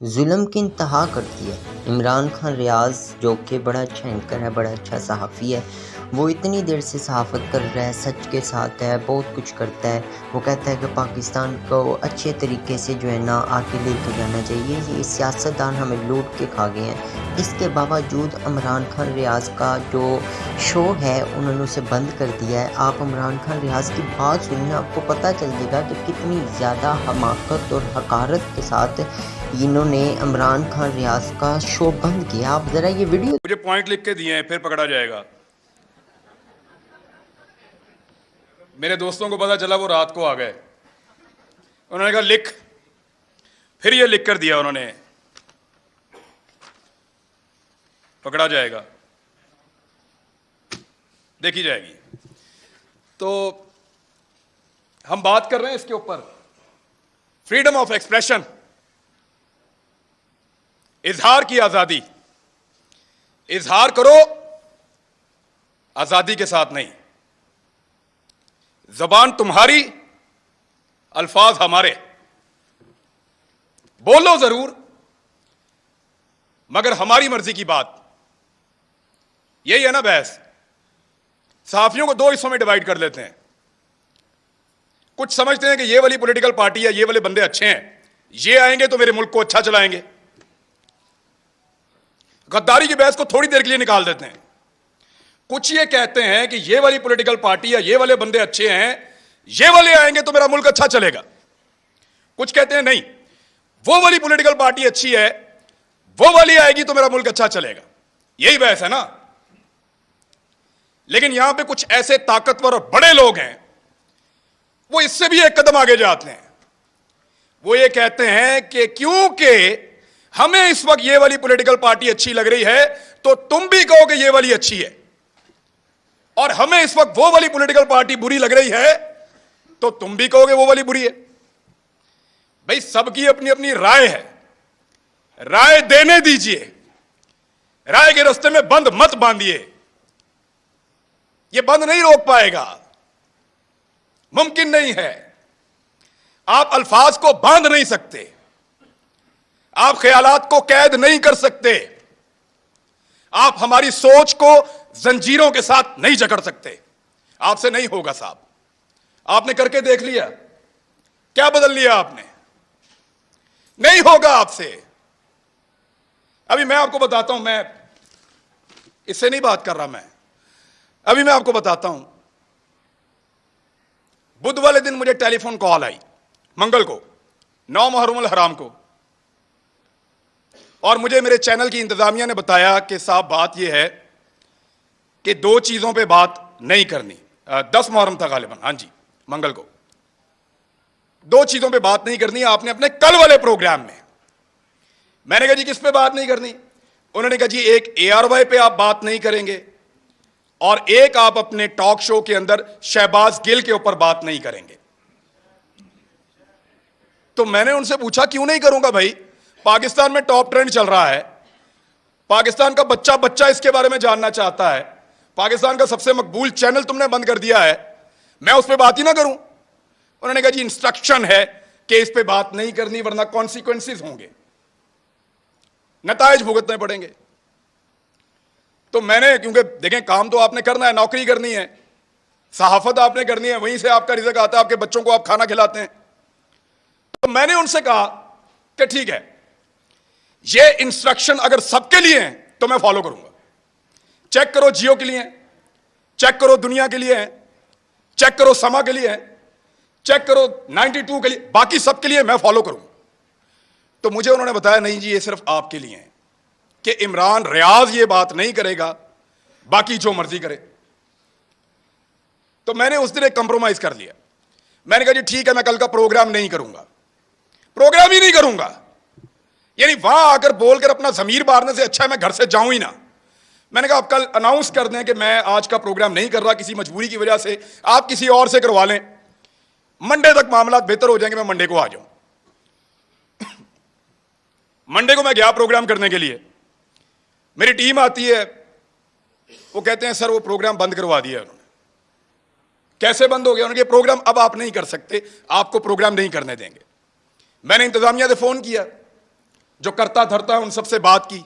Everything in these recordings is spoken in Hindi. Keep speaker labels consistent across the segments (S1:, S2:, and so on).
S1: जुल्म की इंतहा कर दी है। इमरान खान रियाज़ जो कि बड़ा अच्छा एंकर है, बड़ा अच्छा सहाफ़ी है, वो इतनी देर से सहाफ़त कर रहा है, सच के साथ है, बहुत कुछ करता है। वो कहता है कि पाकिस्तान को अच्छे तरीके से जो है ना आगे लेके जाना चाहिए। ये सियासतदान हमें लूट के खा गए हैं। इसके बावजूद इमरान खान रियाज़ का जो शो है उन्होंने उसे बंद कर दिया है। आप इमरान खान रियाज़ की बात सुनिए, आपको पता चल जाएगा कि कितनी ज़्यादा हमाकत और हकारत के साथ इन्होंने इमरान खान रियाज का शो बंद किया। आप जरा ये वीडियो
S2: मुझे पॉइंट लिख के दिए हैं, फिर पकड़ा जाएगा। मेरे दोस्तों को पता चला, वो रात को आ गए, उन्होंने कहा लिख, फिर ये लिख कर दिया उन्होंने, पकड़ा जाएगा, देखी जाएगी। तो हम बात कर रहे हैं इसके ऊपर, फ्रीडम ऑफ एक्सप्रेशन, इजहार की आजादी। इजहार करो, आजादी के साथ नहीं। जबान तुम्हारी, अल्फाज हमारे। बोलो जरूर, मगर हमारी मर्जी की बात। यही है ना बहस। सहाफियों को दो हिस्सों में डिवाइड कर लेते हैं। कुछ समझते हैं कि ये वाली पॉलिटिकल पार्टी है, ये वाले बंदे अच्छे हैं, ये आएंगे तो मेरे मुल्क को अच्छा चलाएंगे। गद्दारी की बहस को थोड़ी देर के लिए निकाल देते हैं। कुछ ये कहते हैं कि ये वाली पॉलिटिकल पार्टी है, ये वाले बंदे अच्छे हैं, ये वाले आएंगे तो मेरा मुल्क अच्छा चलेगा। कुछ कहते हैं नहीं, वो वाली पॉलिटिकल पार्टी अच्छी है, वो वाली आएगी तो मेरा मुल्क अच्छा चलेगा। यही बहस है ना। लेकिन यहां पे कुछ ऐसे ताकतवर और बड़े लोग हैं, वो इससे भी एक कदम आगे जाते हैं। वो ये कहते हैं कि क्योंकि हमें इस वक्त ये वाली पॉलिटिकल पार्टी अच्छी लग रही है, तो तुम भी कहो कि ये वाली अच्छी है, और हमें इस वक्त वो वाली पॉलिटिकल पार्टी बुरी लग रही है, तो तुम भी कहोगे वो वाली बुरी है। भाई, सबकी अपनी अपनी राय है, राय देने दीजिए। राय के रास्ते में बंद मत बांधिए, ये बंद नहीं रोक पाएगा, मुमकिन नहीं है। आप अल्फाज को बांध नहीं सकते, आप ख्यालात को कैद नहीं कर सकते, आप हमारी सोच को जंजीरों के साथ नहीं जकड़ सकते। आपसे नहीं होगा साहब। आपने करके देख लिया, क्या बदल लिया आपने? नहीं होगा आपसे। अभी मैं आपको बताता हूं, मैं इससे नहीं बात कर रहा, अभी मैं आपको बताता हूं। बुध वाले दिन मुझे टेलीफोन कॉल आई, मंगल को, 9 मुहर्रम हराम को, और मुझे मेरे चैनल की इंतजामिया ने बताया कि साहब बात यह है कि 2 चीजों पे बात नहीं करनी। 10 मुहर्रम था गालिबन, हाँ जी, मंगल को। 2 चीजों पे बात नहीं करनी आपने अपने कल वाले प्रोग्राम में। मैंने कहा जी किस पे बात नहीं करनी? उन्होंने कहा जी एक ARY पे आप बात नहीं करेंगे, और एक आप अपने टॉक शो के अंदर शहबाज गिल के ऊपर बात नहीं करेंगे। तो मैंने उनसे पूछा क्यों नहीं करूंगा भाई, पाकिस्तान में टॉप ट्रेंड चल रहा है, पाकिस्तान का बच्चा बच्चा इसके बारे में जानना चाहता है, पाकिस्तान का सबसे मकबूल चैनल तुमने बंद कर दिया है, मैं उस पर बात ही ना करूं? उन्होंने कहा जी इंस्ट्रक्शन है कि इस पे बात नहीं करनी, वरना कॉन्सिक्वेंसेस होंगे, नताइज भुगतने पड़ेंगे। तो मैंने, क्योंकि देखें काम तो आपने करना है, नौकरी करनी है, सहाफत आपने करनी है, वहीं से आपका रिज़्क आता है, आपके बच्चों को आप खाना खिलाते हैं। तो मैंने उनसे कहा कि ठीक है, ये इंस्ट्रक्शन अगर सबके लिए हैं तो मैं फॉलो करूंगा। चेक करो जियो के लिए हैं, चेक करो दुनिया के लिए हैं, चेक करो समा के लिए हैं, चेक करो 92 के लिए, बाकी सबके लिए मैं फॉलो करूंगा। तो मुझे उन्होंने बताया नहीं जी ये सिर्फ आपके लिए है, कि इमरान रियाज ये बात नहीं करेगा, बाकी जो मर्जी करे। तो मैंने उस दिन एक कंप्रोमाइज कर लिया। मैंने कहा जी ठीक है, मैं कल का प्रोग्राम नहीं करूंगा, प्रोग्राम ही नहीं करूंगा। यानी वहां आकर बोलकर अपना जमीर मारने से अच्छा है मैं घर से जाऊं ही ना। मैंने कहा आप कल अनाउंस कर दें कि मैं आज का प्रोग्राम नहीं कर रहा, किसी मजबूरी की वजह से, आप किसी और से करवा लें, मंडे तक मामला बेहतर हो जाएंगे, मैं मंडे को आ जाऊं। मंडे को मैं गया प्रोग्राम करने के लिए, मेरी टीम आती है, वो कहते हैं सर वो प्रोग्राम बंद करवा दिया उन्होंने। कैसे बंद हो गया? उन्होंने प्रोग्राम अब आप नहीं कर सकते, आपको प्रोग्राम नहीं करने देंगे। मैंने इंतजामिया से फोन किया, जो करता धरता है उन सबसे बात की।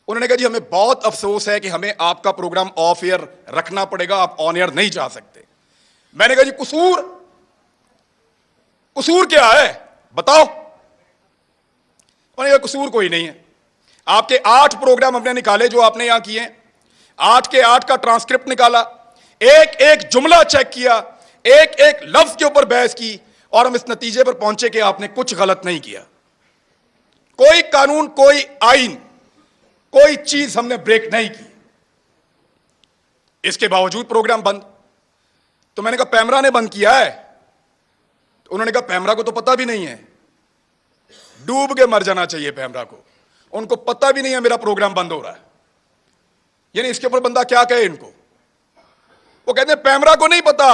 S2: उन्होंने कहा जी हमें बहुत अफसोस है कि हमें आपका प्रोग्राम ऑफ एयर रखना पड़ेगा, आप ऑन एयर नहीं जा सकते। मैंने कहा जी कसूर क्या है बताओ। उन्होंने कहा कसूर कोई नहीं है, आपके 8 प्रोग्राम हमने निकाले जो आपने यहां किए, 8 के 8 का ट्रांसक्रिप्ट निकाला, एक एक जुमला चेक किया, एक एक लफ्ज के ऊपर बहस की और हम इस नतीजे पर पहुंचे कि आपने कुछ गलत नहीं किया। कोई कानून, कोई आइन, कोई चीज हमने ब्रेक नहीं की। इसके बावजूद प्रोग्राम बंद। तो मैंने कहा पैमरा ने बंद किया है। तो उन्होंने कहा पैमरा को तो पता भी नहीं है, डूब के मर जाना चाहिए पैमरा को, उनको पता भी नहीं है मेरा प्रोग्राम बंद हो रहा है। यानी इसके ऊपर बंदा क्या कहे इनको। वो कहते हैं पैमरा को नहीं पता।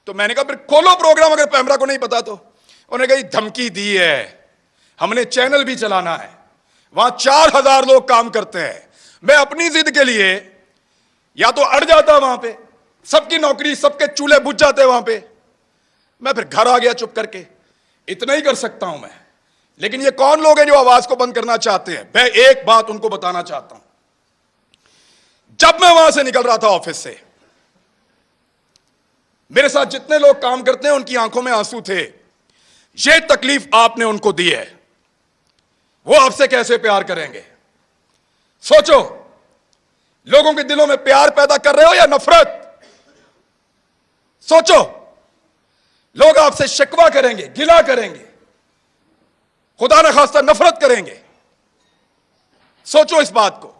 S2: तो मैंने कहा फिर खोलो प्रोग्राम अगर पैमरा को नहीं पता तो। उन्होंने कहा धमकी दी है, हमने चैनल भी चलाना है, वहां 4000 लोग काम करते हैं। मैं अपनी जिद के लिए या तो अड़ जाता वहां पे, सबकी नौकरी, सबके चूल्हे बुझ जाते वहां पे, मैं फिर घर आ गया चुप करके। इतना ही कर सकता हूं मैं। लेकिन ये कौन लोग हैं जो आवाज को बंद करना चाहते हैं? मैं एक बात उनको बताना चाहता हूं। जब मैं वहां से निकल रहा था ऑफिस से, मेरे साथ जितने लोग काम करते हैं उनकी आंखों में आंसू थे। ये तकलीफ आपने उनको दी है, वो आपसे कैसे प्यार करेंगे? सोचो, लोगों के दिलों में प्यार पैदा कर रहे हो या नफरत? सोचो, लोग आपसे शिकवा करेंगे, गिला करेंगे, खुदा न खास्ता नफरत करेंगे। सोचो इस बात को।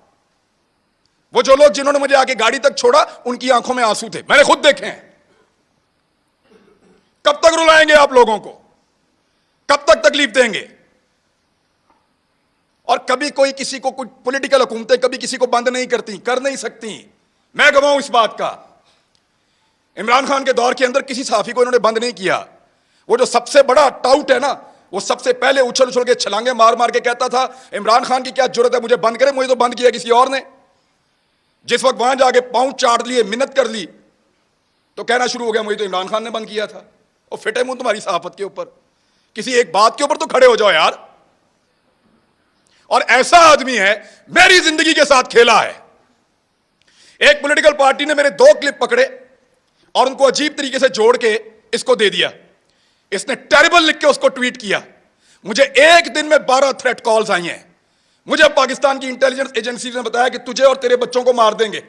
S2: वो जो लोग जिन्होंने मुझे आके गाड़ी तक छोड़ा, उनकी आंखों में आंसू थे, मैंने खुद देखे हैं। कब तक रुलाएंगे आप लोगों को? कब तक तकलीफ देंगे? और कभी कोई किसी को, कुछ पॉलिटिकल हुकूमतें कभी किसी को बंद नहीं करती, कर नहीं सकती। मैं गवाहूं इस बात का। इमरान खान के दौर के अंदर किसी सहाफी को इन्होंने बंद नहीं किया। वो जो सबसे बड़ा टाउट है ना, वो सबसे पहले उछल उछल के छलांगे मार मार के कहता था इमरान खान की क्या जरूरत है मुझे बंद करे, मुझे तो बंद किया किसी और ने। जिस वक्त वहां जाके पांव चाट लिए, मिन्नत कर ली, तो कहना शुरू हो गया मुझे तो इमरान खान ने बंद किया था। और फिटे मुंह तुम्हारी सहाफत के ऊपर, किसी एक बात के ऊपर तो खड़े हो जाओ यार। और ऐसा आदमी है, मेरी जिंदगी के साथ खेला है। एक पॉलिटिकल पार्टी ने मेरे 2 क्लिप पकड़े और उनको अजीब तरीके से जोड़ के इसको दे दिया। इसने टेरिबल लिख के उसको ट्वीट किया। मुझे एक दिन में 12 थ्रेट कॉल्स आई हैं। मुझे पाकिस्तान की इंटेलिजेंस एजेंसी ने बताया कि तुझे और तेरे बच्चों को मार देंगे।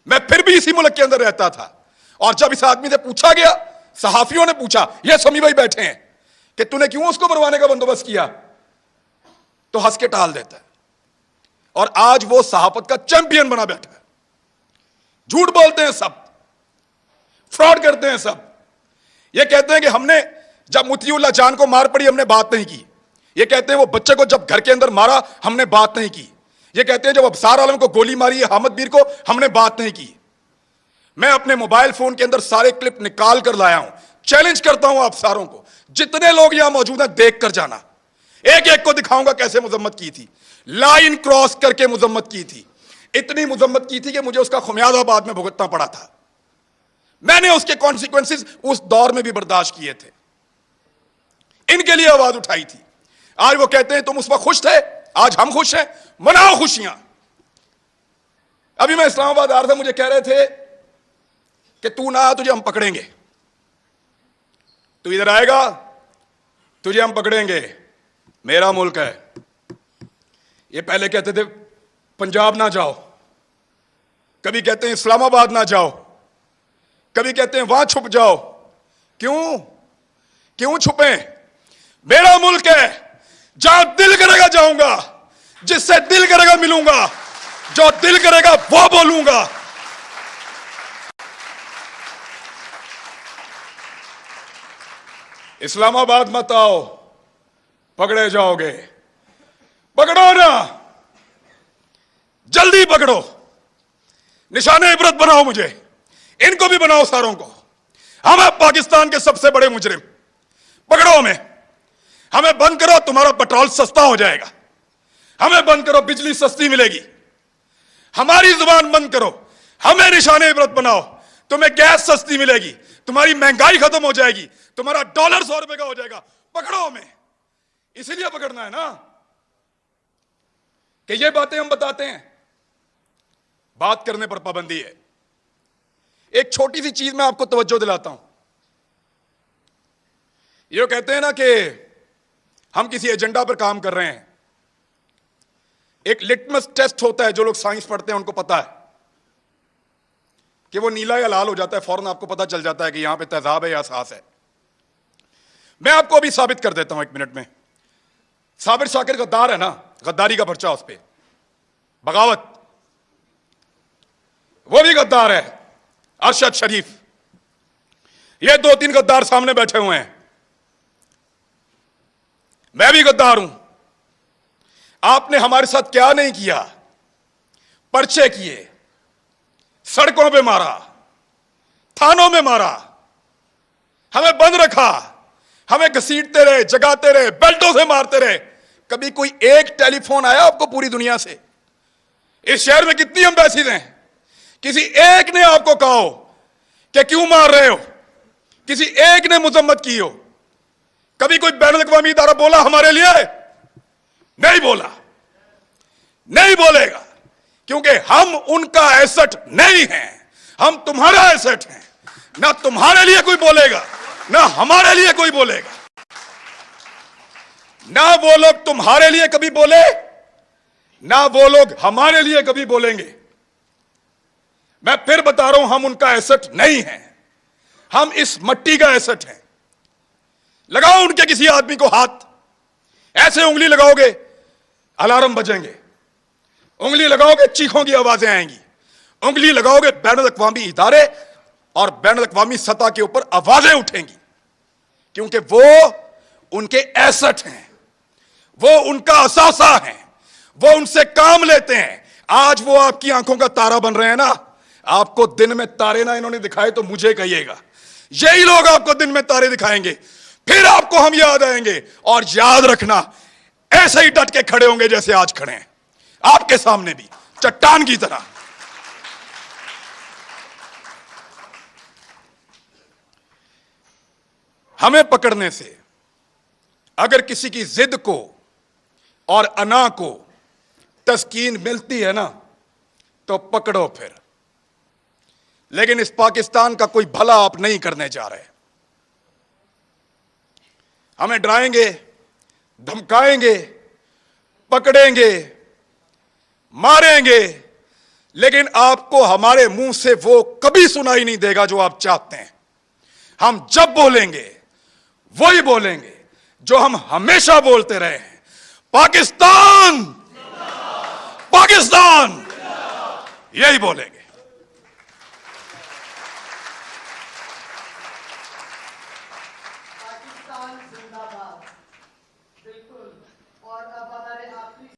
S2: मैं फिर भी इसी मुल्क के अंदर रहता था। और जब इस आदमी से पूछा गया, सहाफियों ने पूछा, ये समी भाई बैठे हैं, कि तूने क्यों उसको मरवाने का बंदोबस्त किया, तो हंस के टाल देता है। और आज वो सहाफत का चैंपियन बना बैठा है। झूठ बोलते हैं सब, फ्रॉड करते हैं सब। ये कहते हैं कि हमने जब मुतीउल्लाह जान को मार पड़ी हमने बात नहीं की। ये कहते हैं वो बच्चे को जब घर के अंदर मारा हमने बात नहीं की। ये कहते हैं जब अबसार आलम को गोली मारी है हामिद मीर को, हमने बात नहीं की। मैं अपने मोबाइल फोन के अंदर सारे क्लिप निकाल कर लाया हूं। चैलेंज करता हूं आप सारों को, जितने लोग यहां मौजूद हैं देख कर जाना। एक एक को दिखाऊंगा कैसे मुजम्मत की थी, लाइन क्रॉस करके मुजम्मत की थी। इतनी मुजम्मत की थी कि मुझे उसका खुमियाजा बाद में भुगतना पड़ा था। मैंने उसके कॉन्सिक्वेंसेस उस दौर में भी बर्दाश्त किए थे, इनके लिए आवाज उठाई थी। आज वो कहते हैं तुम उस वक्त खुश थे, आज हम खुश हैं, मनाओ खुशियां। अभी मैं इस्लामाबाद आ रहा था, मुझे कह रहे थे कि तू ना आ, तुझे हम पकड़ेंगे, तू इधर आएगा तुझे हम पकड़ेंगे, मेरा मुल्क है। ये पहले कहते थे पंजाब ना जाओ, कभी कहते हैं इस्लामाबाद ना जाओ, कभी कहते हैं वहां छुप जाओ। क्यों छुपे? मेरा मुल्क है, जहां दिल करेगा जाऊंगा, जिससे दिल करेगा मिलूंगा, जो दिल करेगा वो बोलूंगा। इस्लामाबाद मत आओ, पकड़े जाओगे। पकड़ो ना, जल्दी पकड़ो, निशाने इबरत बनाओ, मुझे इनको भी बनाओ, सारों को। हम हैं पाकिस्तान के सबसे बड़े मुजरिम, पकड़ो हमें बंद करो, तुम्हारा पेट्रोल सस्ता हो जाएगा। हमें बंद करो, बिजली सस्ती मिलेगी। हमारी जुबान बंद करो, हमें निशाने इबरत बनाओ, तुम्हें गैस सस्ती मिलेगी, तुम्हारी महंगाई खत्म हो जाएगी, तुम्हारा डॉलर 100 रुपए का हो जाएगा। पकड़ो हमें, इसीलिए पकड़ना है ना कि ये बातें हम बताते हैं। बात करने पर पाबंदी है। एक छोटी सी चीज में आपको तवज्जो दिलाता हूं। ये कहते हैं ना कि हम किसी एजेंडा पर काम कर रहे हैं। एक लिटमस टेस्ट होता है, जो लोग साइंस पढ़ते हैं उनको पता है कि वो नीला या लाल हो जाता है, फौरन आपको पता चल जाता है कि यहां पे तेजाब है या सास है। मैं आपको अभी साबित कर देता हूं 1 मिनट में। साबिर शाकिर गद्दार है ना, गद्दारी का पर्चा उस पर, बगावत, वो भी गद्दार है। अरशद शरीफ, ये 2-3 गद्दार सामने बैठे हुए हैं। मैं भी गद्दार हूं। आपने हमारे साथ क्या नहीं किया? पर्चे किए, सड़कों पे मारा, थानों में मारा, हमें बंद रखा, हमें घसीटते रहे, जगाते रहे, बेल्टों से मारते रहे। कभी कोई एक टेलीफोन आया आपको पूरी दुनिया से? इस शहर में कितनी एम्बेसीज हैं, किसी एक ने आपको कहा हो कि क्यों मार रहे हो? किसी एक ने मुजम्मत की हो? कभी कोई बैनुल-अक़वामी इदारा बोला हमारे लिए? नहीं बोला, नहीं बोलेगा, क्योंकि हम उनका एसेट नहीं हैं। हम तुम्हारा एसेट हैं। ना तुम्हारे लिए कोई बोलेगा, ना हमारे लिए कोई बोलेगा। ना वो लोग तुम्हारे लिए कभी बोले, ना वो लोग हमारे लिए कभी बोलेंगे। मैं फिर बता रहा हूं, हम उनका एसेट नहीं हैं। हम इस मट्टी का एसेट हैं। लगाओ उनके किसी आदमी को हाथ, ऐसे उंगली लगाओगे अलार्म बजेंगे, उंगली लगाओगे चीखों की आवाजें आएंगी, उंगली लगाओगे बैनुल-अक़वामी इदारे और बैनुल-अक़वामी सतह के ऊपर आवाजें उठेंगी, क्योंकि वो उनके एसेट हैं, वो उनका असासा है, वो उनसे काम लेते हैं। आज वो आपकी आंखों का तारा बन रहे हैं ना। आपको दिन में तारे ना इन्होंने दिखाए तो मुझे कहिएगा। यही लोग आपको दिन में तारे दिखाएंगे, फिर आपको हम याद आएंगे। और याद रखना, ऐसे ही डट के खड़े होंगे जैसे आज खड़े हैं, आपके सामने भी चट्टान की तरह। हमें पकड़ने से अगर किसी की जिद को और अना को तस्कीन मिलती है ना, तो पकड़ो फिर। लेकिन इस पाकिस्तान का कोई भला आप नहीं करने जा रहे। हमें डराएंगे, धमकाएंगे, पकड़ेंगे, मारेंगे, लेकिन आपको हमारे मुंह से वो कभी सुनाई नहीं देगा जो आप चाहते हैं। हम जब बोलेंगे वही बोलेंगे जो हम हमेशा बोलते रहे हैं। पाकिस्तान, पाकिस्तान, यही बोलेंगे।
S3: पाकिस्तान जिंदाबाद। बिल्कुल। और अब हमारे आखिरी